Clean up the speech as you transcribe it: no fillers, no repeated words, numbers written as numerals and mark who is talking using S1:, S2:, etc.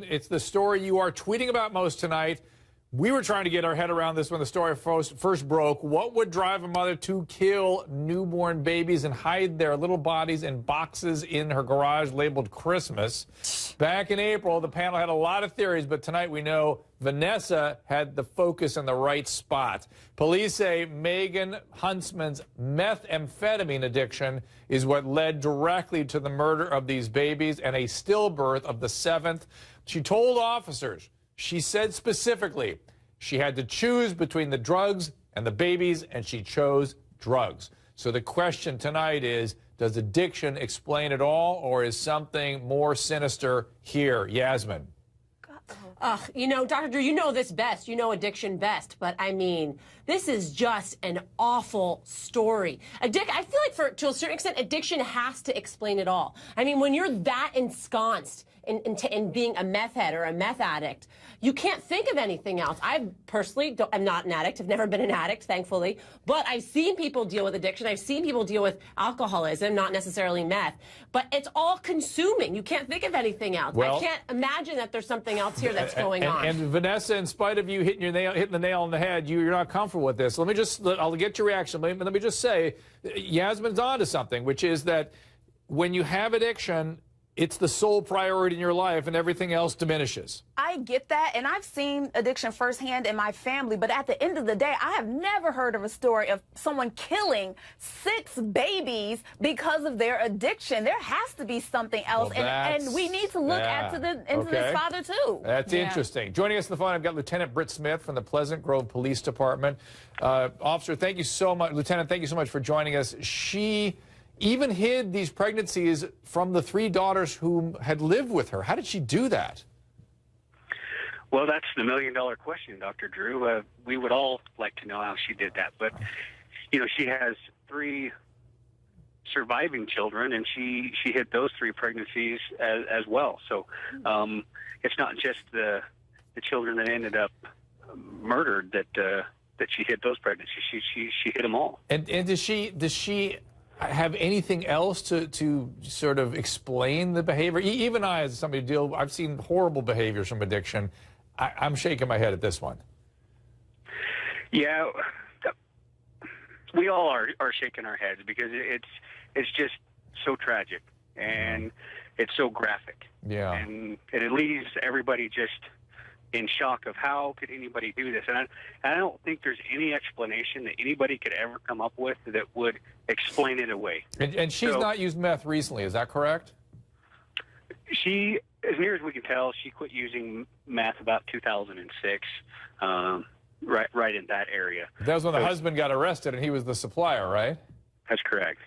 S1: It's the story you are tweeting about most tonight. We were trying to get our head around this when the story first broke. What would drive a mother to kill newborn babies and hide their little bodies in boxes in her garage labeled Christmas? Back in April, the panel had a lot of theories, but tonight we know Vanessa had the focus in the right spot. Police say Megan Huntsman's methamphetamine addiction is what led directly to the murder of these babies and a stillbirth of the seventh. She told officers, she said specifically, she had to choose between the drugs and the babies, and she chose drugs. So the question tonight is, does addiction explain it all, or is something more sinister here? Yasmin.
S2: You know, Dr. Drew, you know this best. You know addiction best. But, I mean, this is just an awful story. I feel like, to a certain extent, addiction has to explain it all. I mean, when you're that ensconced in being a meth head or a meth addict, you can't think of anything else. I personally I'm not an addict. I've never been an addict, thankfully. But I've seen people deal with addiction. I've seen people deal with alcoholism, not necessarily meth. But it's all consuming. You can't think of anything else.
S1: Well,
S2: I can't imagine that there's something else here that's going on.
S1: And Vanessa, in spite of you hitting the nail on the head, you're not comfortable with this. I'll get your reaction. Let me just say, Yasmin's on to something, which is that when you have addiction, it's the sole priority in your life and everything else diminishes.
S3: I get that, and I've seen addiction firsthand in my family, but at the end of the day, I have never heard of a story of someone killing 6 babies because of their addiction. There has to be something else,
S1: well,
S3: and we need to look into this father, too.
S1: That's interesting. Joining us on the phone, I've got Lieutenant Britt Smith from the Pleasant Grove Police Department. Officer, thank you so much. Lieutenant, thank you so much for joining us. She even hid these pregnancies from the 3 daughters who had lived with her. How did she do that?
S4: Well, that's the million-dollar question, Dr. Drew. We would all like to know how she did that. But, you know, she has 3 surviving children, and she hid those 3 pregnancies as well. So it's not just the children that ended up murdered that she hid those pregnancies. She hid them all.
S1: And does she have anything else to sort of explain the behavior? Even I, as somebody I've seen horrible behaviors from addiction. I'm shaking my head at this one.
S4: Yeah, we all are shaking our heads because it's just so tragic and it's so graphic.
S1: Yeah,
S4: and it leaves everybody just in shock of how could anybody do this. And I don't think there's any explanation that anybody could ever come up with that would explain it away.
S1: And she's not used meth recently, is that correct?
S4: She, as near as we can tell, she quit using meth about 2006, right in that area.
S1: That was when the husband got arrested and he was the supplier, right?
S4: That's correct.